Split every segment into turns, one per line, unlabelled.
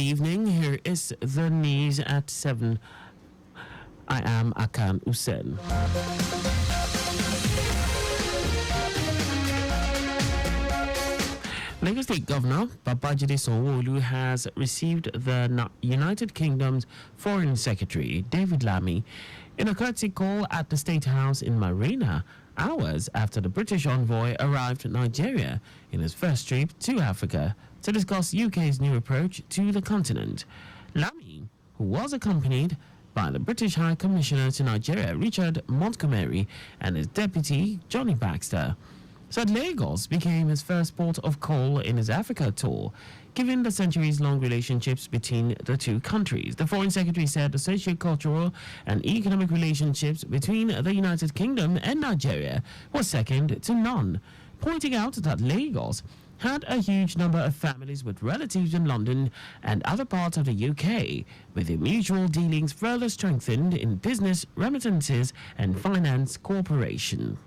evening. Here is the news at 7. I am Akan Usen. Lagos State Governor Babajide Sanwo-Olu has received the United Kingdom's Foreign Secretary David Lammy in a courtesy call at the State House in Marina, hours after the British envoy arrived in Nigeria in his first trip to Africa to discuss UK's new approach to the continent. Lammy, who was accompanied by the British High Commissioner to Nigeria, Richard Montgomery, and his deputy, Johnny Baxter, said Lagos became his first port of call in his Africa tour, given the centuries-long relationships between the two countries. The Foreign Secretary said the socio-cultural and economic relationships between the United Kingdom and Nigeria were second to none, pointing out that Lagos had a huge number of families with relatives in London and other parts of the UK, with the mutual dealings further strengthened in business, remittances and finance cooperation.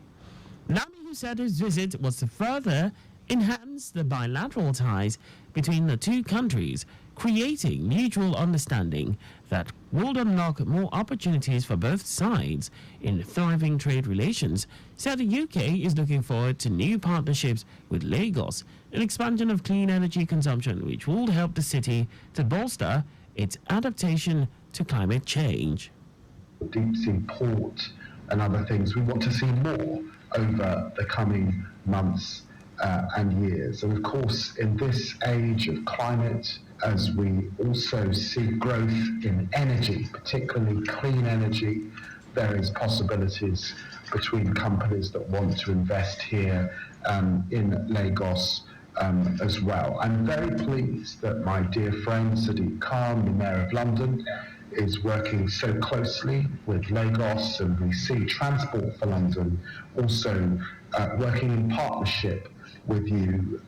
Lammy, who said his visit was to further enhance the bilateral ties between the two countries, creating mutual understanding that would unlock more opportunities for both sides in thriving trade relations, said the UK is looking forward to new partnerships with Lagos, an expansion of clean energy consumption which will help the city to bolster its adaptation to climate change.
Deep sea port and other things, we want to see more over the coming months and years. And of course, in this age of climate, as we also see growth in energy, particularly clean energy, there is possibilities between companies that want to invest here in Lagos as well. I'm very pleased that my dear friend Sadiq Khan, the Mayor of London, is working so closely with Lagos, and we see Transport for London also working in partnership with you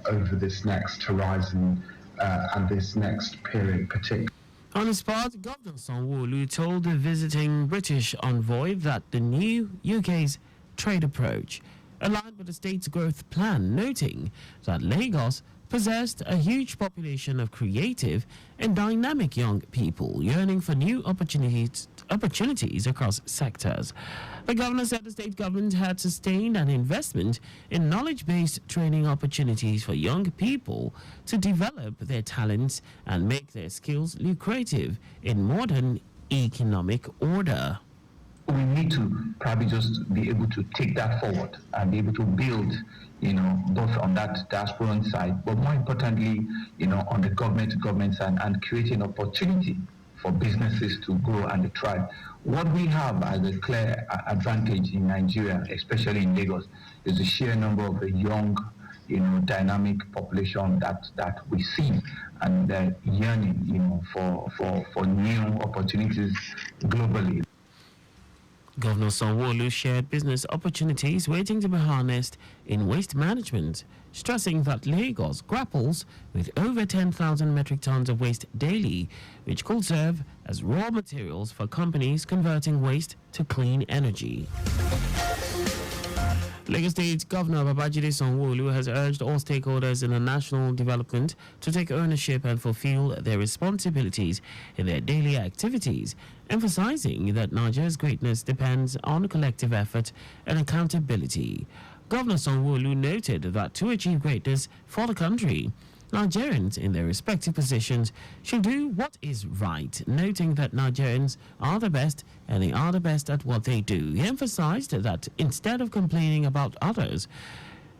over this next horizon and this next period particularly.
On his part, Governor Sanwo-Olu told the visiting British envoy that the new UK's trade approach aligned with the state's growth plan, noting that Lagos possessed a huge population of creative and dynamic young people yearning for new opportunities across sectors. The governor said the state government had sustained an investment in knowledge-based training opportunities for young people to develop their talents and make their skills lucrative in modern economic order.
We need to probably just be able to take that forward and be able to build, both on that diasporan side, but more importantly, on the government side, and creating opportunity for businesses to grow and thrive. What we have as a clear advantage in Nigeria, especially in Lagos, is the sheer number of the young, dynamic population that we see, and the yearning, for new opportunities globally.
Governor Sanwo-Olu shared business opportunities waiting to be harnessed in waste management, stressing that Lagos grapples with over 10,000 metric tons of waste daily, which could serve as raw materials for companies converting waste to clean energy. Lagos State Governor Babajide Sanwo-Olu has urged all stakeholders in the national development to take ownership and fulfill their responsibilities in their daily activities, emphasizing that Nigeria's greatness depends on collective effort and accountability. Governor Sanwo-Olu noted that to achieve greatness for the country, Nigerians in their respective positions should do what is right, noting that Nigerians are the best and they are the best at what they do. He emphasized that instead of complaining about others,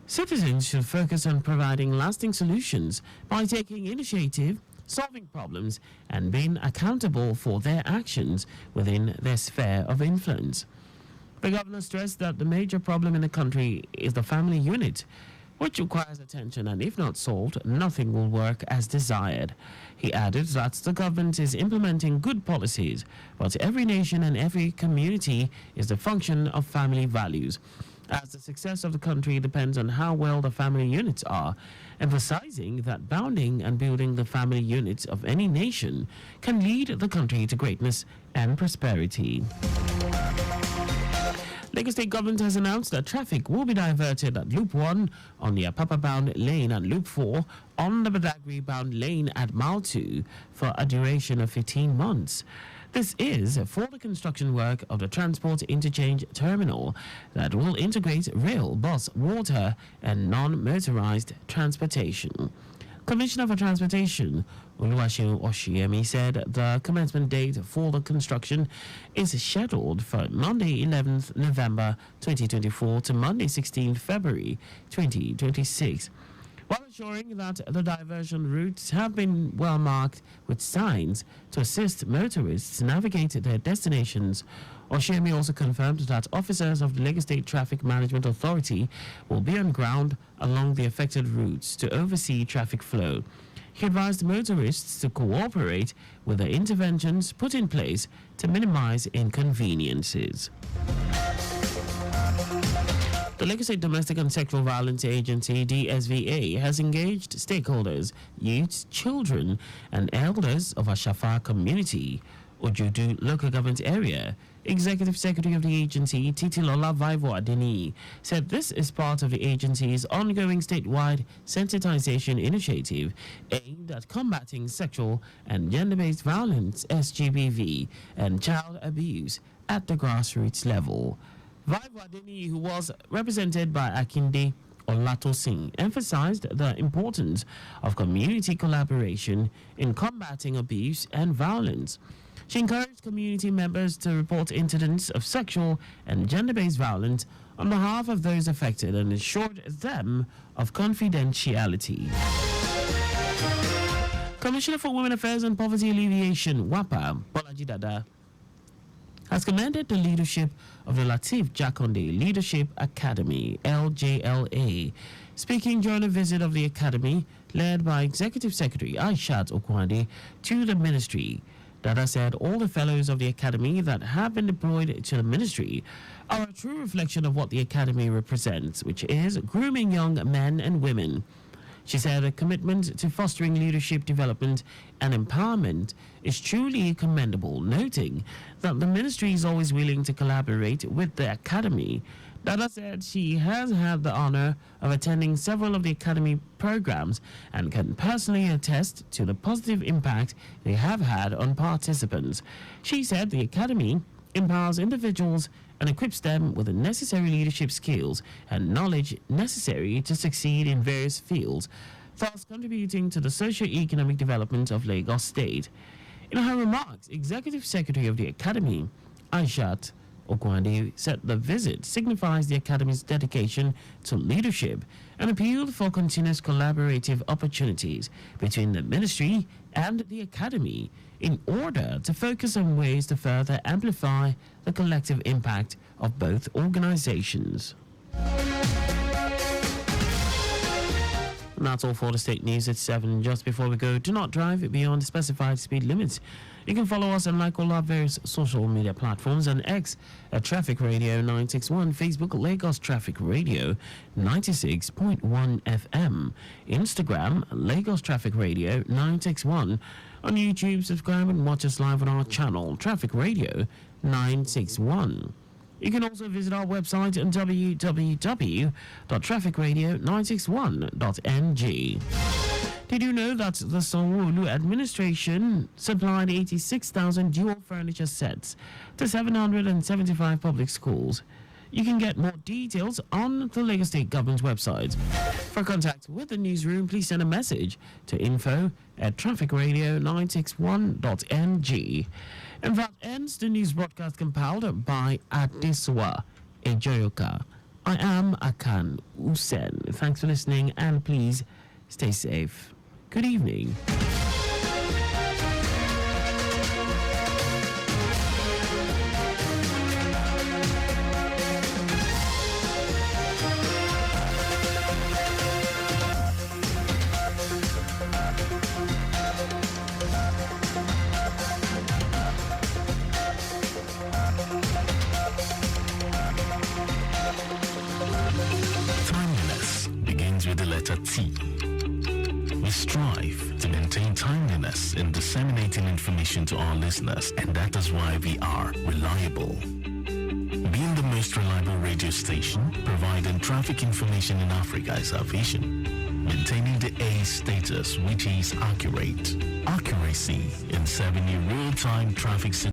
citizens should focus on providing lasting solutions by taking initiative, solving problems, and being accountable for their actions within their sphere of influence. The governor stressed that the major problem in the country is the family unit, which requires attention, and if not solved, nothing will work as desired. He added that the government is implementing good policies, but every nation and every community is the function of family values, as the success of the country depends on how well the family units are, emphasizing that bounding and building the family units of any nation can lead the country to greatness and prosperity. Lagos State government has announced that traffic will be diverted at Loop 1 on the Apapa-bound lane and Loop 4 on the Badagry-bound lane at Mile 2 for a duration of 15 months. This is for the construction work of the Transport Interchange Terminal that will integrate rail, bus, water, and non-motorized transportation. Commissioner for Transportation, Oluwaseun Oshiemi, said the commencement date for the construction is scheduled for Monday 11th November 2024 to Monday 16th February 2026. While assuring that the diversion routes have been well marked with signs to assist motorists navigate their destinations, Oshiemi also confirmed that officers of the Lagos State Traffic Management Authority will be on ground along the affected routes to oversee traffic flow. He advised motorists to cooperate with the interventions put in place to minimize inconveniences. The Lagos State Domestic and Sexual Violence Agency, DSVA, has engaged stakeholders, youths, children, and elders of Ashafa community, Ojudu local government area. Executive Secretary of the agency, Titilola Vaivo Adeni, said this is part of the agency's ongoing statewide sensitization initiative aimed at combating sexual and gender-based violence, SGBV, and child abuse at the grassroots level. Vaivo Adeni, who was represented by Akinde Olatosin, emphasized the importance of community collaboration in combating abuse and violence. She encouraged community members to report incidents of sexual and gender-based violence on behalf of those affected and assured them of confidentiality. Commissioner for Women Affairs and Poverty Alleviation, WAPA, Bolaji Dada, has commended the leadership of the Lateef Jakonde Leadership Academy, LJLA. Speaking during a visit of the academy led by Executive Secretary Aishat Okwande to the ministry, Dada said all the fellows of the academy that have been deployed to the ministry are a true reflection of what the academy represents, which is grooming young men and women. She said a commitment to fostering leadership development and empowerment is truly commendable, noting that the ministry is always willing to collaborate with the academy. Dada said she has had the honor of attending several of the academy programs and can personally attest to the positive impact they have had on participants. She said the academy empowers individuals and equips them with the necessary leadership skills and knowledge necessary to succeed in various fields, thus contributing to the socio-economic development of Lagos State. In her remarks, Executive Secretary of the Academy, Aishat Okwande, said the visit signifies the Academy's dedication to leadership and appealed for continuous collaborative opportunities between the ministry and the Academy in order to focus on ways to further amplify the collective impact of both organizations. And that's all for the state news at 7. Just before we go, do not drive beyond the specified speed limits. You can follow us and like all our various social media platforms on X at Traffic Radio 961, Facebook Lagos Traffic Radio 96.1 FM, Instagram Lagos Traffic Radio 961. On YouTube, subscribe and watch us live on our channel, Traffic Radio 961. You can also visit our website at www.trafficradio961.ng. Did you know that the Sanwo-Olu administration supplied 86,000 dual furniture sets to 775 public schools? You can get more details on the Lagos State Government's website. For contact with the newsroom, please send a message to info@trafficradio961.ng. And that ends the news broadcast compiled by Adeswa Ejoyoka. I am Akan Usen. Thanks for listening and please stay safe. Good evening.
Timeliness begins with the letter T. We strive to maintain timeliness in disseminating information to our listeners, and that is why we are reliable, Being the most reliable radio station, providing traffic information in Africa is our vision. Maintaining the A status, which is accurate. Accuracy in serving you real-time traffic